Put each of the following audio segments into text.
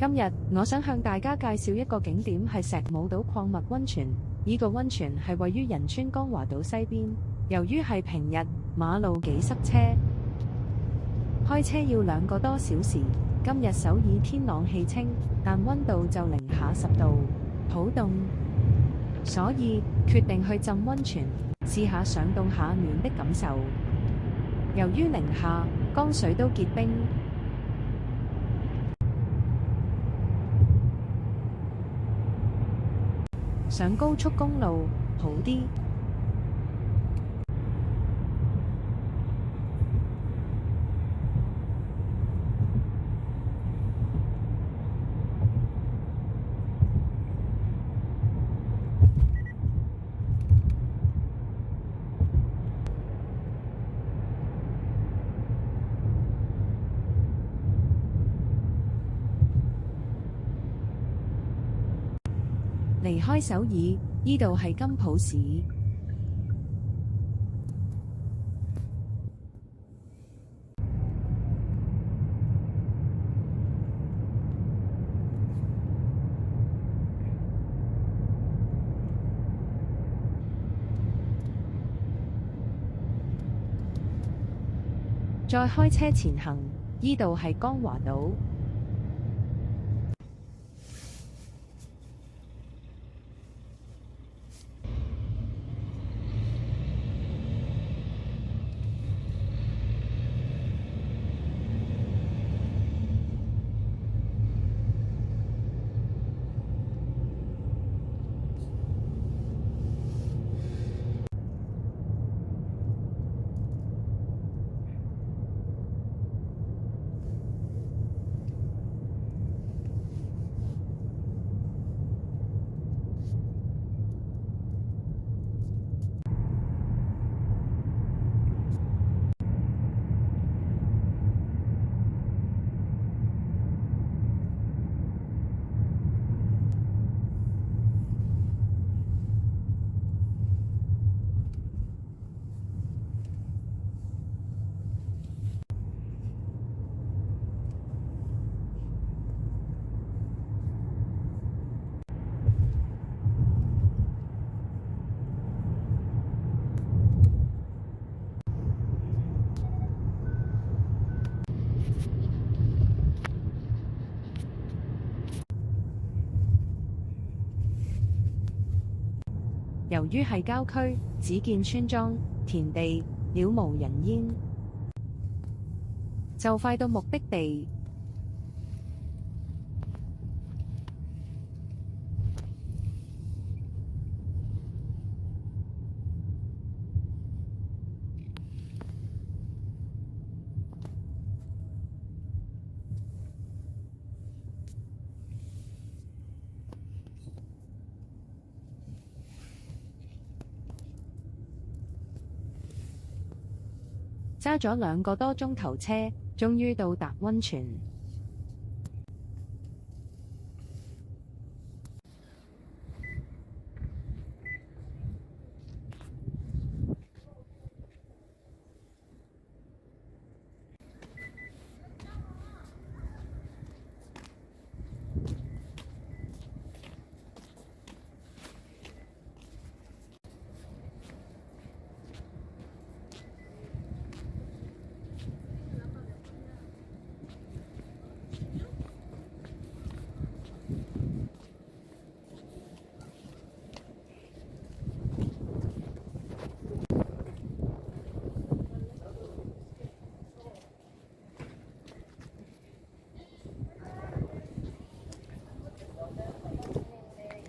今日我想向大家介紹一個景點，係石舞島礦物溫泉。呢個溫泉係位於仁川江華島西邊。由於係平日，馬路幾塞車，開車要2個多小時。今日首爾天朗氣清，但溫度就零下10度，好凍，所以決定去浸溫泉，試下上凍下暖的感受。由於零下，江水都結冰。上高速公路好啲。離開首爾，呢度係金浦市。再開車前行，呢度係江華島。由於係郊區，只見村莊、田地，了無人煙。就快到目的地。揸咗2個多鐘頭車，終於到達溫泉。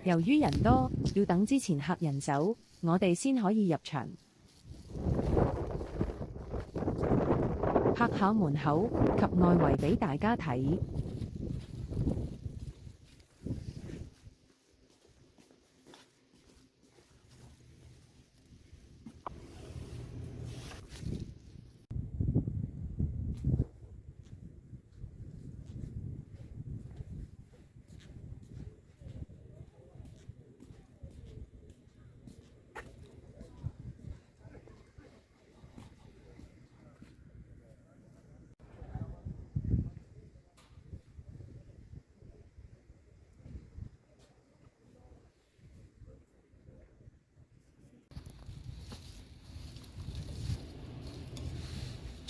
由於人多，要等之前客人走，我哋先可以入場。拍下門口及外圍俾大家睇。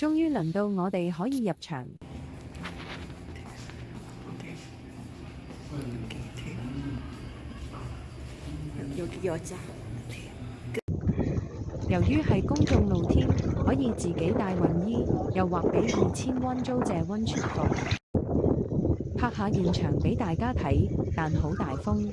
終於輪到我哋可以入場。由於係公眾露天，可以自己帶泳衣，又或俾2000蚊租借溫泉服，拍下現場俾大家睇，但好大風。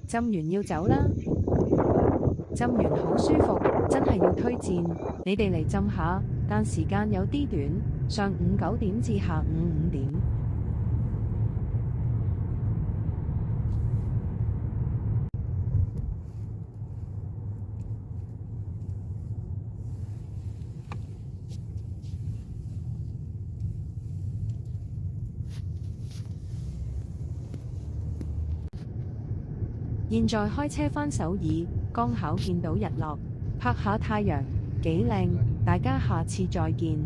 浸完要走啦，浸完好舒服，真係要推薦你哋嚟浸下，但時間有啲短，上午9點至下午5點。現在開車返首爾，剛巧見到日落，拍下太陽，幾靚，大家下次再見。